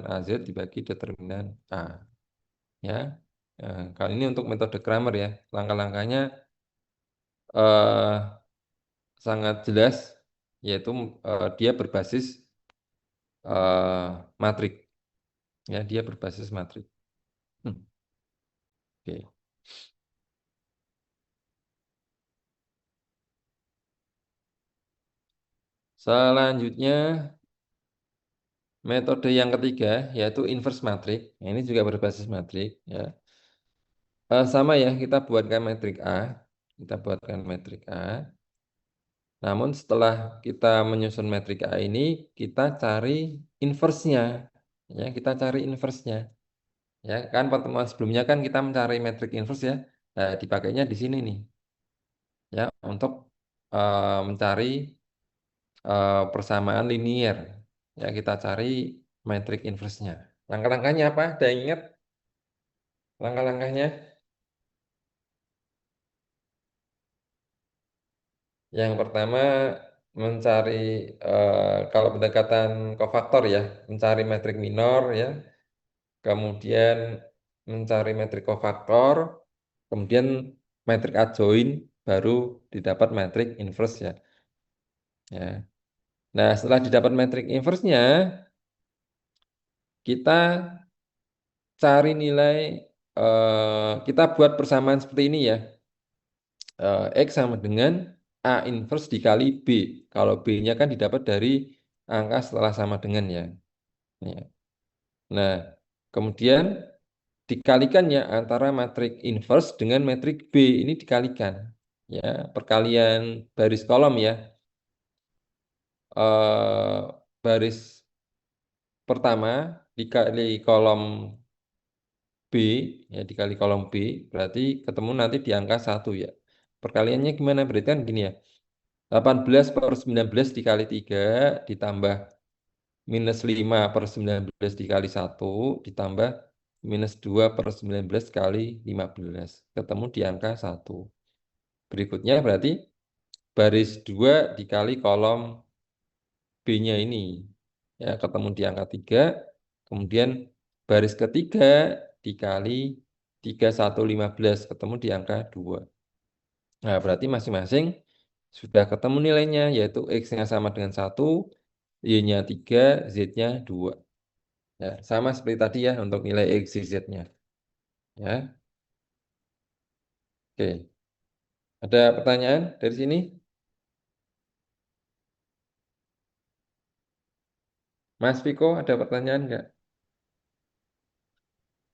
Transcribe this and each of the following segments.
AZ dibagi determinan A. Ya. Kali ini untuk metode Kramer ya. Langkah-langkahnya sangat jelas, yaitu dia berbasis matrik. Ya, dia berbasis matrik. Oke. Selanjutnya metode yang ketiga yaitu inverse matrik. Ini juga berbasis matrik. Ya. Sama ya, kita buatkan metrik A. Kita buatkan metrik A. Namun setelah kita menyusun metrik A ini, kita cari inverse-nya. Ya, kita cari inverse-nya. Ya, kan pertemuan sebelumnya kan kita mencari metrik inverse ya. Nah, dipakainya di sini nih. Ya, untuk mencari persamaan linier. Ya, kita cari metrik inverse-nya. Langkah-langkahnya apa? Ada yang ingat langkah-langkahnya? Yang pertama mencari kalau pendekatan kofaktor ya, mencari metrik minor ya, kemudian mencari metrik kofaktor, kemudian metrik adjoin, baru didapat metrik inverse ya. Ya. Nah, setelah didapat metrik inverse-nya, kita cari nilai, kita buat persamaan seperti ini ya. X sama dengan A inverse dikali B. Kalau B-nya kan didapat dari angka setelah sama dengan ya. Ya. Nah, kemudian dikalikan ya antara matrik inverse dengan matrik B. Ini dikalikan. Ya, perkalian baris kolom ya. Baris pertama dikali kolom B, ya dikali kolom B, berarti ketemu nanti di angka 1 ya. Perkaliannya gimana? Berarti kan gini ya. 18/19 dikali 3 ditambah minus 5/19 dikali 1 ditambah minus 2/19 kali 15. Ketemu di angka 1. Berikutnya berarti baris 2 dikali kolom B-nya ini. Ya, ketemu di angka 3. Kemudian baris ketiga dikali 31/15 ketemu di angka 2. Nah, berarti masing-masing sudah ketemu nilainya, yaitu X-nya sama dengan 1, Y-nya 3, Z-nya 2. Ya, sama seperti tadi ya untuk nilai X, Z-nya. Ya, oke. Ada pertanyaan dari sini? Mas Viko, ada pertanyaan nggak?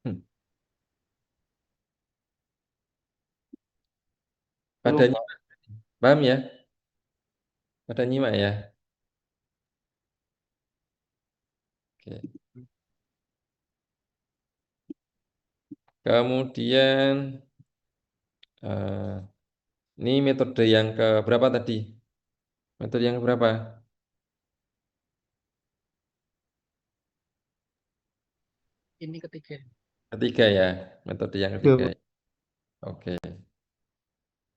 Hmm. Pada Belum, Pak. nyimak, paham ya? Pada nyimak ya? Oke. Kemudian, eh, ini metode yang ke berapa tadi? Metode yang berapa? Ini ketiga. Ketiga ya, metode yang Iya, ketiga. Pak. Oke,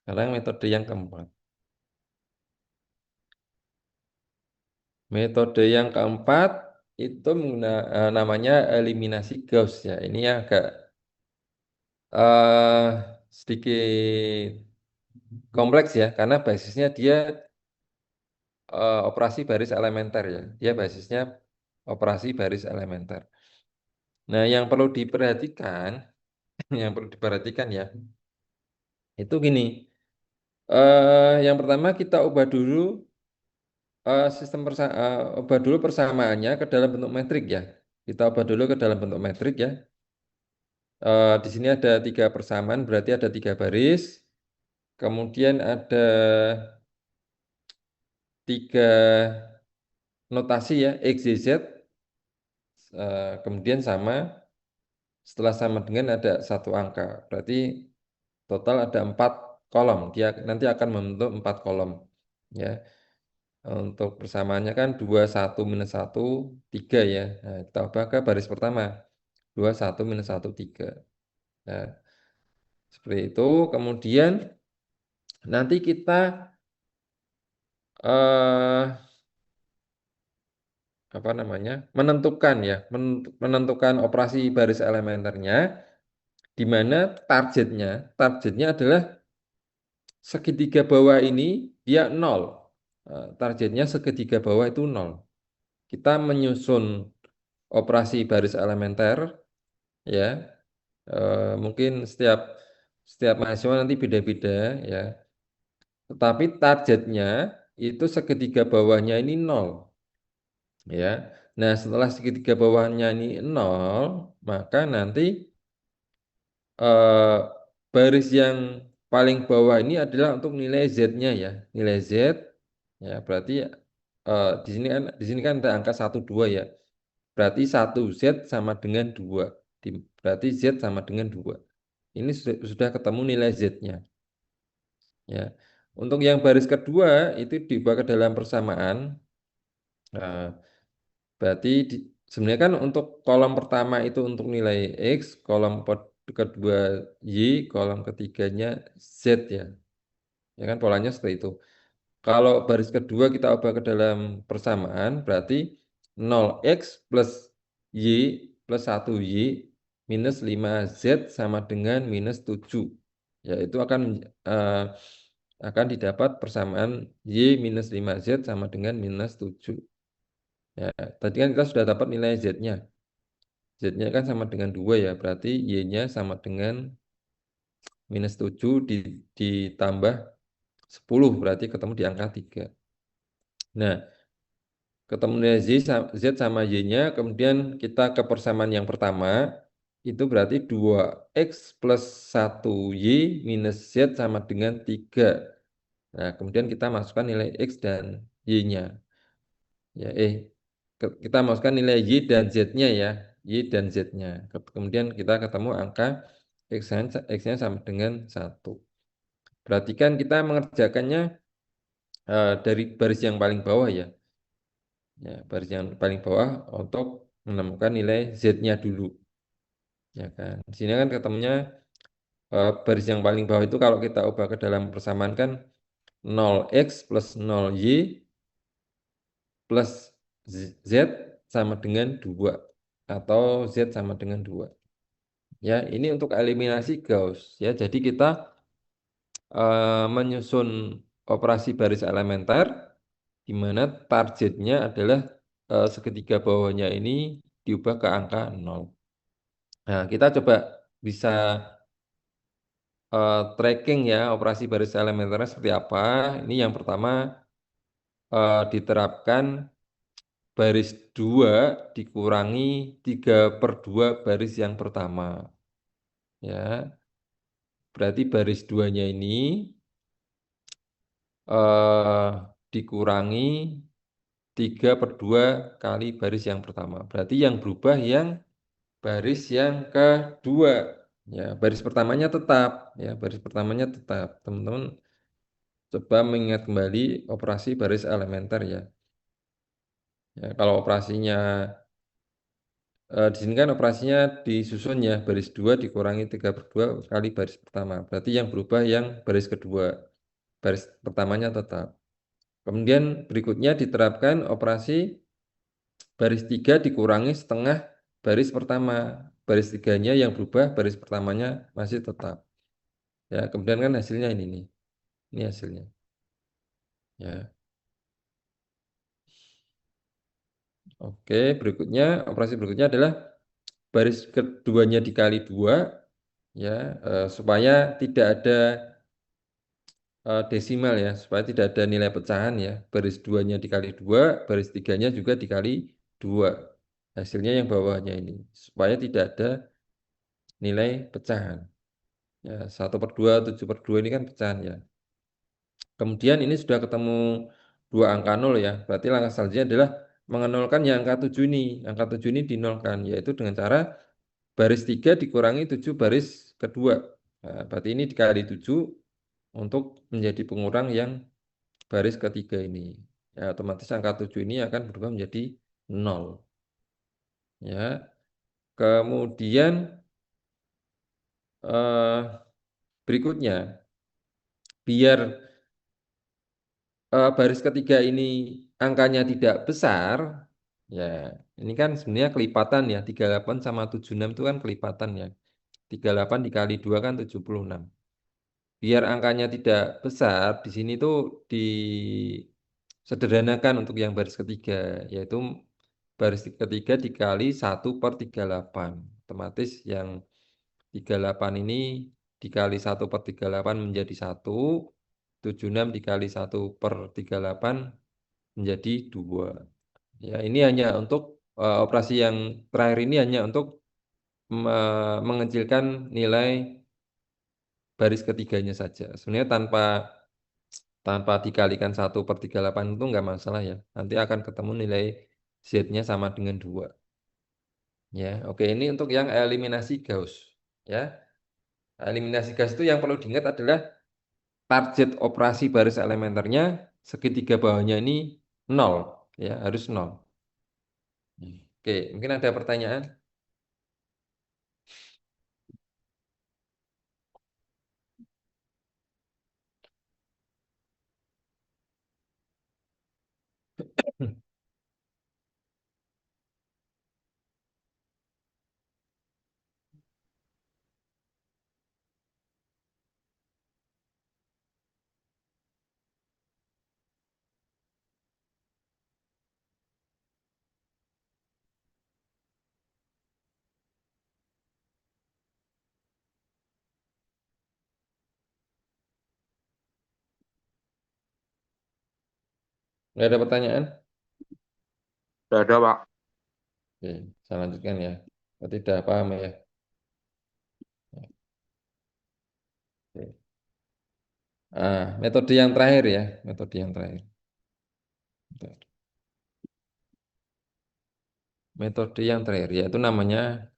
sekarang metode yang keempat. Metode yang keempat itu namanya eliminasi Gauss ya. Ini agak sedikit kompleks ya, karena basisnya dia operasi baris elementer ya. Dia basisnya operasi baris elementer. Nah, yang perlu diperhatikan, yang perlu diperhatikan ya, itu gini. Yang pertama kita ubah dulu persamaannya ke dalam bentuk metrik ya. Kita ubah dulu ke dalam bentuk metrik ya. Di sini ada 3 persamaan, berarti ada 3 baris. Kemudian ada 3 notasi ya, X, Y, Z. Kemudian setelah sama dengan ada 1 angka. Berarti total ada 4 kolom. Dia nanti akan membentuk 4 kolom. Ya. Untuk persamaannya kan 2, 1, minus 1, 3 ya. Nah, kita ubah ke baris pertama. 2, 1, minus 1, 3. Nah, seperti itu. Kemudian nanti kita eh, apa namanya menentukan ya menentukan operasi baris elementernya, di mana targetnya adalah segitiga bawah ini dia nol. Targetnya segitiga bawah itu nol. Kita menyusun operasi baris elementer ya, mungkin setiap setiap mahasiswa nanti beda-beda ya. Tetapi targetnya itu segitiga bawahnya ini nol ya. Nah, setelah segitiga bawahnya ini nol, maka nanti eh, baris yang paling bawah ini adalah untuk nilai Z-nya ya. Nilai Z ya berarti di sini kan ada angka 1 2 ya. Berarti 1 Z sama dengan 2. Berarti Z sama dengan 2. Ini sudah ketemu nilai Z-nya ya. Untuk yang baris kedua itu diubah ke dalam persamaan. Nah, berarti sebenarnya kan untuk kolom pertama itu untuk nilai X, kolom kedua Y, kolom ketiganya Z ya. Ya kan polanya seperti itu. Kalau baris kedua kita ubah ke dalam persamaan, berarti 0x plus Y plus 1Y minus 5Z sama dengan minus 7. Ya, itu eh, akan didapat persamaan Y minus 5Z sama dengan minus 7. Ya, tadi kan kita sudah dapat nilai Z-nya. Z-nya kan sama dengan 2 ya, berarti Y-nya sama dengan minus 7 ditambah 10, berarti ketemu di angka 3. Nah, ketemu nilai Z sama Y-nya, kemudian kita ke persamaan yang pertama, itu berarti 2X plus 1Y minus Z sama dengan 3. Nah, kemudian kita masukkan nilai X dan Y-nya. Ya, kita masukkan nilai Y dan Z-nya ya. Y dan Z-nya. Kemudian kita ketemu angka X-nya sama dengan 1. Berarti kan kita mengerjakannya dari baris yang paling bawah ya. Ya, baris yang paling bawah untuk menemukan nilai Z-nya dulu. Ya kan. Di sini kan ketemunya baris yang paling bawah itu kalau kita ubah ke dalam persamaan kan 0x plus 0y plus Z sama dengan 2 atau Z sama dengan 2. Ya, ini untuk eliminasi Gauss ya. Jadi kita menyusun operasi baris elementer di mana targetnya adalah segitiga bawahnya ini diubah ke angka 0. Nah, kita coba bisa tracking ya operasi baris elementernya seperti apa. Ini yang pertama diterapkan baris 2 dikurangi 3/2 baris yang pertama. Ya, berarti baris 2-nya ini eh, dikurangi 3/2 kali baris yang pertama. Berarti yang berubah yang baris yang kedua. Ya, baris pertamanya tetap. Ya, baris pertamanya tetap. Teman-teman coba mengingat kembali operasi baris elementer ya. Ya, kalau operasinya di sini kan operasinya disusun ya baris 2 dikurangi 3/2 kali baris pertama. Berarti yang berubah yang baris kedua. Baris pertamanya tetap. Kemudian berikutnya diterapkan operasi baris 3 dikurangi setengah baris pertama. Baris tiganya yang berubah, baris pertamanya masih tetap. Ya, kemudian kan hasilnya ini nih. Ini hasilnya. Ya. Oke, operasi berikutnya adalah baris keduanya dikali 2 ya, supaya tidak ada desimal ya, supaya tidak ada nilai pecahan ya. Baris 2-nya dikali 2, baris 3-nya juga dikali 2. Hasilnya yang bawahnya ini, supaya tidak ada nilai pecahan. Ya, 1/2, 7/2 ini kan pecahan ya. Kemudian ini sudah ketemu dua angka nol ya. Berarti langkah selanjutnya adalah mengenolkan yang angka 7 ini. Angka 7 ini dinolkan, yaitu dengan cara baris 3 dikurangi 7 baris kedua. Nah, berarti ini dikali 7 untuk menjadi pengurang yang baris ketiga ini. Ya, otomatis angka 7 ini akan berubah menjadi 0. Ya. Kemudian eh, berikutnya, biar baris ketiga ini angkanya tidak besar, Ya, ini kan sebenarnya kelipatan ya. 38 sama 76 itu kan kelipatan ya. 38 dikali 2 kan 76. Biar angkanya tidak besar, di sini tuh disederhanakan untuk yang baris ketiga, yaitu baris ketiga dikali 1/38. Otomatis yang 38 ini dikali 1/38 menjadi 1, 76 dikali 1/38 menjadi 2. Ya, ini hanya untuk operasi yang terakhir ini hanya untuk mengecilkan nilai baris ketiganya saja. Sebenarnya tanpa tanpa dikalikan 1/38 itu nggak masalah ya. Nanti akan ketemu nilai Z-nya sama dengan 2. Ya, oke, ini untuk yang eliminasi Gauss. Ya, eliminasi Gauss itu yang perlu diingat adalah target operasi baris elementernya segitiga bawahnya ini 0. Ya, harus 0. Oke, mungkin ada pertanyaan? Nggak ada pertanyaan? Tidak ada, Pak. Oke, saya lanjutkan ya. Berarti sudah paham ya. Oke. Metode yang terakhir ya, metode yang terakhir. Metode yang terakhir yaitu namanya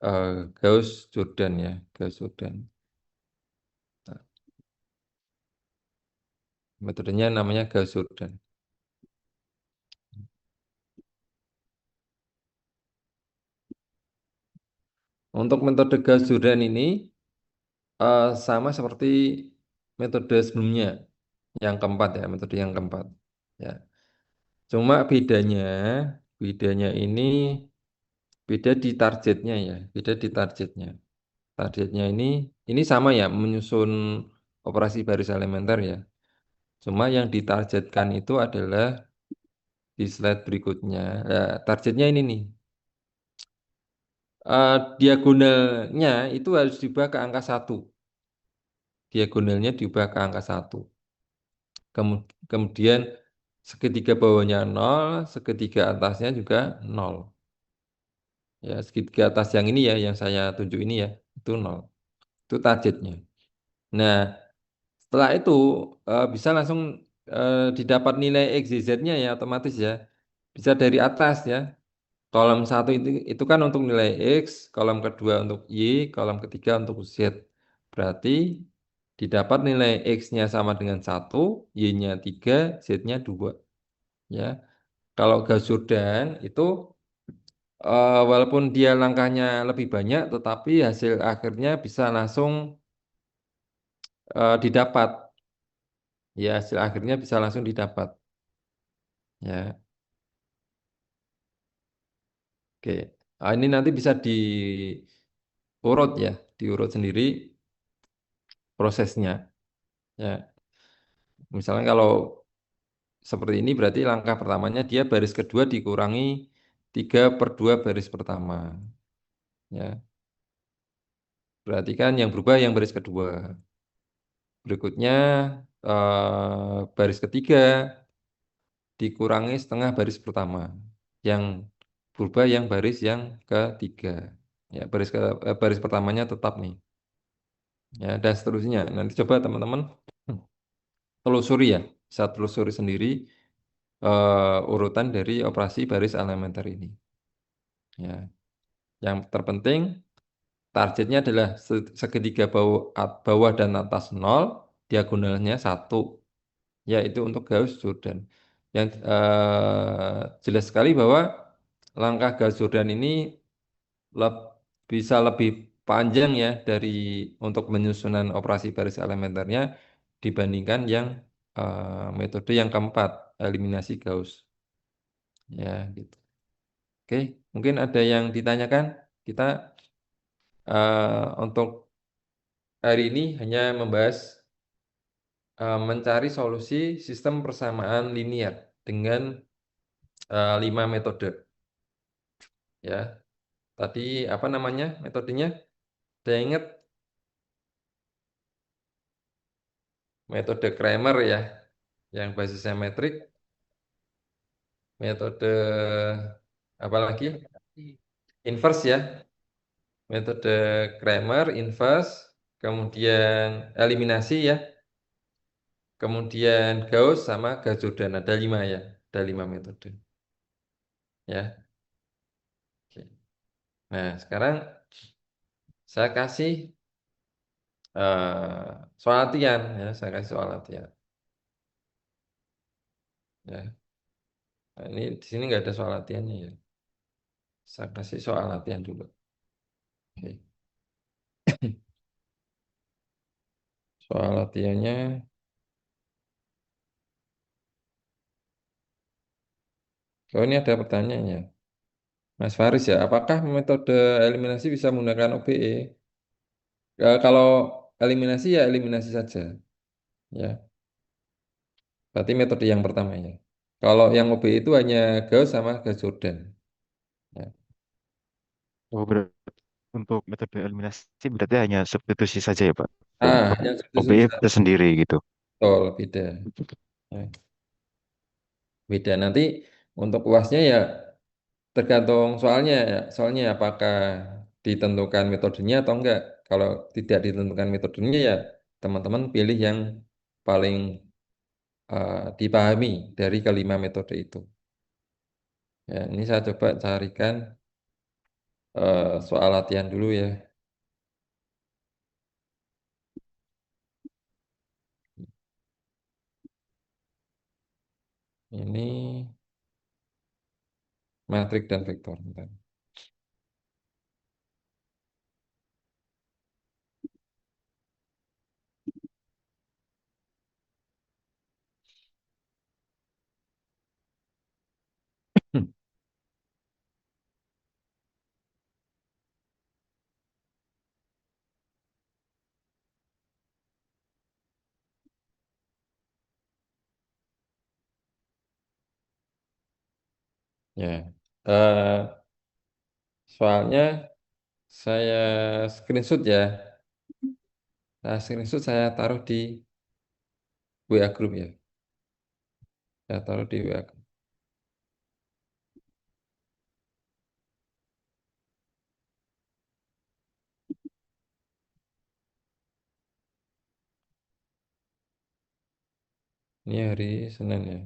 Gauss-Jordan ya, Gauss-Jordan. Nah, metodenya namanya Gauss-Jordan. Untuk metode Gauss-Jordan ini sama seperti metode sebelumnya, yang keempat ya, metode yang keempat. Ya, cuma bedanya ini beda di targetnya ya, beda di targetnya. Targetnya ini sama ya, menyusun operasi baris elementer ya. Cuma yang ditargetkan itu adalah di slide berikutnya. Nah, targetnya ini nih. Diagonalnya itu harus diubah ke angka 1. Diagonalnya diubah ke angka 1. Kemudian segitiga bawahnya 0, segitiga atasnya juga 0. Ya, segitiga atas yang ini ya, yang saya tunjuk ini ya, itu 0. Itu targetnya. Nah, setelah itu bisa langsung didapat nilai X, Y, Z-nya ya otomatis ya. Bisa dari atas ya. Kolom satu itu kan untuk nilai X, kolom kedua untuk Y, kolom ketiga untuk Z. Berarti didapat nilai X-nya sama dengan 1, Y-nya 3, Z-nya 2. Ya. Kalau Gauss-Jordan itu walaupun dia langkahnya lebih banyak, tetapi hasil akhirnya bisa langsung didapat. Ya, hasil akhirnya bisa langsung didapat. Ya, oke. Ini nanti bisa diurut ya, diurut sendiri prosesnya. Ya, misalnya kalau seperti ini berarti langkah pertamanya dia baris kedua dikurangi 3/2 baris pertama. Ya, berarti kan yang berubah yang baris kedua. Berikutnya baris ketiga dikurangi setengah baris pertama. Yang berubah yang baris yang ketiga. Ya, baris pertamanya tetap nih. Ya, dan seterusnya. Nanti coba teman-teman telusuri ya, bisa telusuri sendiri urutan dari operasi baris elementer ini. Ya, yang terpenting targetnya adalah segitiga bawah dan atas 0, diagonalnya 1, yaitu untuk Gauss-Jordan. Yang jelas sekali bahwa langkah Gauss-Jordan ini leb- bisa lebih panjang ya dari untuk penyusunan operasi baris elementernya dibandingkan yang metode yang keempat, eliminasi Gauss. Ya, gitu. Oke, mungkin ada yang ditanyakan. Kita untuk hari ini hanya membahas mencari solusi sistem persamaan linier dengan 5 metode. Ya, tadi apa namanya metodenya? Saya ingat metode Kramer ya, yang basisnya metrik. Metode apa lagi? Inverse ya. Metode Kramer, inverse, kemudian eliminasi ya, kemudian Gauss sama Gauss-Jordan. Ada 5 ya, ada 5 metode. Ya. Oke. Nah, sekarang saya kasih soal latihan ya, saya kasih soal latihan. Ya. Nah, ini di sini nggak ada soal latihannya ya. Saya kasih soal latihan dulu. Oke. Soal latihannya, oh ini ada pertanyaannya. Mas Faris ya, apakah metode eliminasi bisa menggunakan OBE? Kalau eliminasi ya eliminasi saja, ya. Berarti metode yang pertama ya. Kalau yang OBE itu hanya Gauss sama Gauss Jordan. Ya. Oh, untuk metode eliminasi berarti hanya substitusi saja ya, Pak. Untuk Yang OBE substitusi tersendiri gitu. betul beda. Ya. Beda nanti untuk UASnya ya tergantung soalnya ya. Soalnya apakah ditentukan metodenya atau enggak. Kalau tidak ditentukan metodenya ya teman-teman pilih yang paling dipahami dari kelima metode itu. Ya, ini saya coba carikan soal latihan dulu ya. Ini matrik dan vektor. Bentar. Ya, soalnya saya screenshot ya. Nah, screenshot saya taruh di WA group ya. Saya taruh di WA group. Ini hari Senin ya.